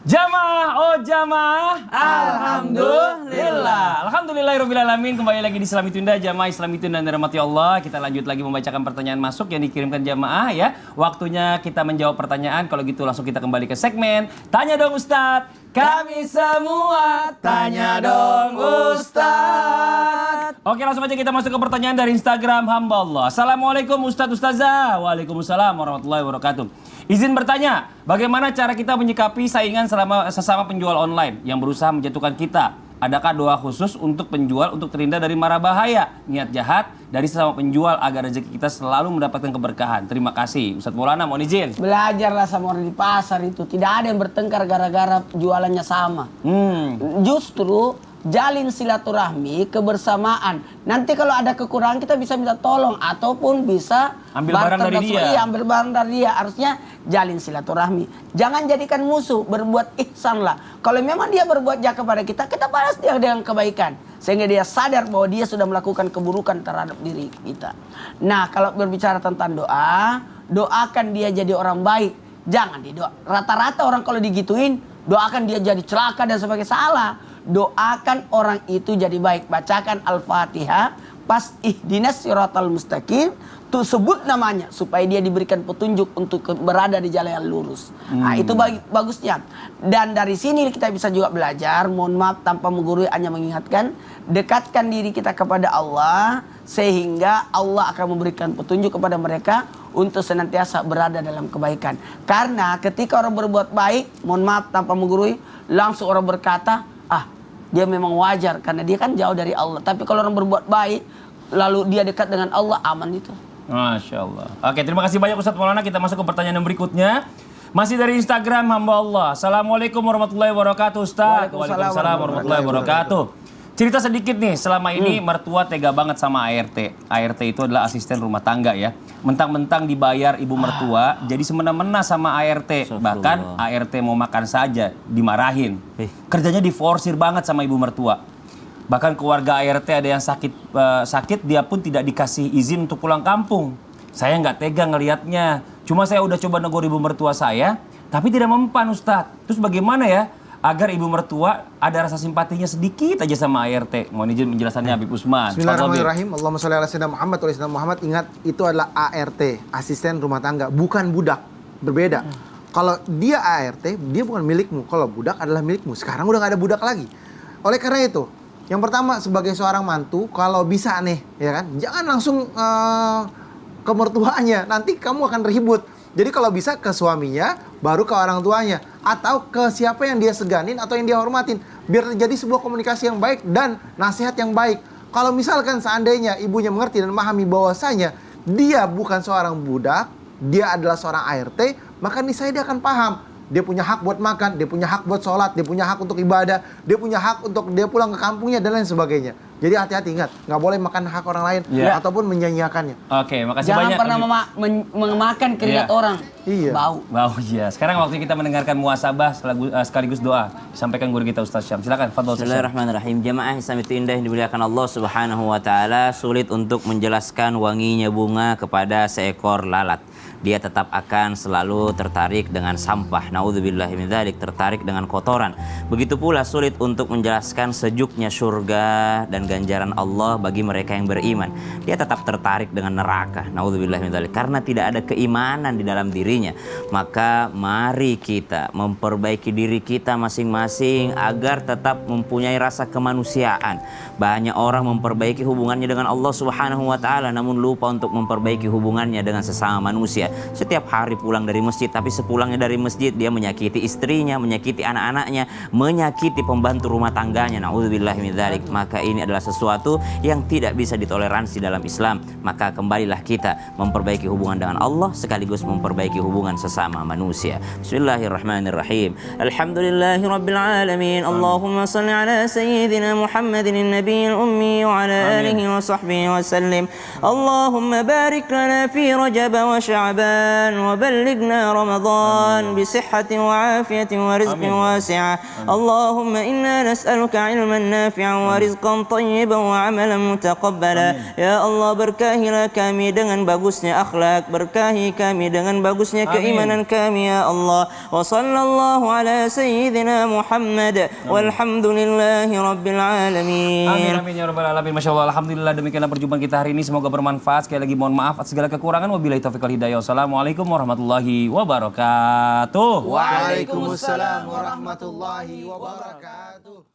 Jamaah, oh jamaah, alhamdulillah. Alhamdulillahirrabbilalamin. Kembali lagi di Islami Tunda, jamaah Islami Tunda dan dirahmati Allah. Kita lanjut lagi membacakan pertanyaan masuk yang dikirimkan jamaah ya. Waktunya kita menjawab pertanyaan. Kalau gitu langsung kita kembali ke segmen Tanya Dong Ustadz. Kami semua tanya dong Ustadz. Oke, langsung aja kita masuk ke pertanyaan dari Instagram hamba Allah. Assalamualaikum Ustadz Ustazah. Waalaikumsalam warahmatullahi wabarakatuh. Izin bertanya, bagaimana cara kita menyikapi saingan sesama penjual online yang berusaha menjatuhkan kita? Adakah doa khusus untuk penjual untuk terhindar dari mara bahaya, niat jahat dari sesama penjual agar rezeki kita selalu mendapatkan keberkahan? Terima kasih. Ustadz Maulana, mohon izin. Belajarlah sama orang di pasar itu. Tidak ada yang bertengkar gara-gara jualannya sama. Justru jalin silaturahmi, kebersamaan. Nanti kalau ada kekurangan kita bisa minta tolong ataupun bisa ambil barang dari dia. Iya, ambil barang dari dia. Harusnya jalin silaturahmi. Jangan jadikan musuh, berbuat ihsan lah. Kalau memang dia berbuat jahat kepada kita, kita balas dia dengan kebaikan. Sehingga dia sadar bahwa dia sudah melakukan keburukan terhadap diri kita. Nah, kalau berbicara tentang doa, doakan dia jadi orang baik. Jangan didoa. Rata-rata orang kalau digituin, doakan dia jadi celaka dan sebagainya. Salah. Doakan orang itu jadi baik. Bacakan Al-Fatihah, pas ihdinas siratal mustaqim, tuh sebut namanya supaya dia diberikan petunjuk untuk berada di jalan yang lurus. Nah, itu bagusnya. Dan dari sini kita bisa juga belajar, mohon maaf tanpa menggurui, hanya mengingatkan, dekatkan diri kita kepada Allah sehingga Allah akan memberikan petunjuk kepada mereka untuk senantiasa berada dalam kebaikan. Karena ketika orang berbuat baik, mohon maaf tanpa menggurui, langsung orang berkata, dia memang wajar karena dia kan jauh dari Allah. Tapi kalau orang berbuat baik, lalu dia dekat dengan Allah, aman itu. Masya Allah. Oke, terima kasih banyak Ustadz Maulana. Kita masuk ke pertanyaan yang berikutnya. Masih dari Instagram hamba Allah. Assalamualaikum warahmatullahi wabarakatuh Ustadz. Waalaikumsalam warahmatullahi wabarakatuh. Cerita sedikit nih, selama ini mertua tega banget sama ART. ART itu adalah asisten rumah tangga ya. Mentang-mentang dibayar ibu mertua, jadi semena-mena sama ART. Bahkan ART mau makan saja, dimarahin. Kerjanya diforsir banget sama ibu mertua. Bahkan keluarga ART ada yang sakit, dia pun tidak dikasih izin untuk pulang kampung. Saya nggak tega ngelihatnya. Cuma saya udah coba negur ibu mertua saya, tapi tidak mempan Ustadz. Terus bagaimana ya? Agar ibu mertua ada rasa simpatinya sedikit aja sama ART. Mohon izin menjelaskannya Habib Usman. Bismillahirrahmanirrahim. Allahumma sholli ala sayyidina Muhammad wa sayyidina Muhammad. Ingat, itu adalah ART, asisten rumah tangga, bukan budak. Berbeda. Kalau dia ART, dia bukan milikmu. Kalau budak adalah milikmu. Sekarang udah gak ada budak lagi. Oleh karena itu, yang pertama sebagai seorang mantu, kalau bisa nih, ya kan, jangan langsung ke mertuanya. Nanti kamu akan ribut. Jadi kalau bisa ke suaminya, baru ke orang tuanya. Atau ke siapa yang dia seganin atau yang dia hormatin. Biar terjadi sebuah komunikasi yang baik dan nasihat yang baik. Kalau misalkan seandainya ibunya mengerti dan memahami bahwasanya dia bukan seorang budak, dia adalah seorang ART, maka niscaya dia akan paham. Dia punya hak buat makan, dia punya hak buat sholat, dia punya hak untuk ibadah, dia punya hak untuk dia pulang ke kampungnya dan lain sebagainya. Jadi hati-hati, ingat, nggak boleh makan hak orang lain ataupun menyanyiakannya. Oke, makasih banyak. Jangan pernah memakan keringat orang. Iya. Bau. Ya. Sekarang waktu kita mendengarkan muhasabah sekaligus doa. Sampaikan guru kita Ustaz Syam. Silakan, fadhol. Bismillahirrahmanirrahim. Jamaah Islami Indah yang dimuliakan Allah Subhanahu wa taala, sulit untuk menjelaskan wanginya bunga kepada seekor lalat. Dia tetap akan selalu tertarik dengan sampah. Naudzubillahi min dzalik, tertarik dengan kotoran. Begitu pula sulit untuk menjelaskan sejuknya surga dan ganjaran Allah bagi mereka yang beriman. Dia tetap tertarik dengan neraka. Naudzubillahi min dzalik, karena tidak ada keimanan di dalam dirinya. Maka mari kita memperbaiki diri kita masing-masing agar tetap mempunyai rasa kemanusiaan. Banyak orang memperbaiki hubungannya dengan Allah Subhanahu wa taala namun lupa untuk memperbaiki hubungannya dengan sesama manusia. Setiap hari pulang dari masjid, tapi sepulangnya dari masjid dia menyakiti istrinya, menyakiti anak-anaknya, menyakiti pembantu rumah tangganya. Na'udzubillahi min dzalik. Maka ini adalah sesuatu yang tidak bisa ditoleransi dalam Islam. Maka kembalilah kita memperbaiki hubungan dengan Allah sekaligus memperbaiki hubungan sesama manusia. Bismillahirrahmanirrahim. Alhamdulillahirabbil alamin. Allahumma shalli ala sayyidina Muhammadin nabiyil ummi wa ala alihi wa sahbihi wa sallim. Allahumma barik lana fi Rajab wa Sya'ban وبلغنا رمضان بصحة وعافية ورزق واسعة اللهم إنا نسألك علما نافعا ورزقا طيبا طيبا وعملا متقبلا. Ya Allah, berkahilah kami dengan bagusnya akhlak, berkahi kami dengan bagusnya keimanan kami ya Allah. Wa sallallahu ala sayyidina Muhammad walhamdulillahi rabbil alamin. Amin amin ya rabbal alamin. Masya Allah, alhamdulillah, demikianlah perjumpaan kita hari ini, semoga bermanfaat. Sekali lagi mohon maaf atas segala kekurangan. Wabillahi taufiq wal hidayah. Wassalamualaikum warahmatullahi wabarakatuh. Waalaikumsalam warahmatullahi wabarakatuh.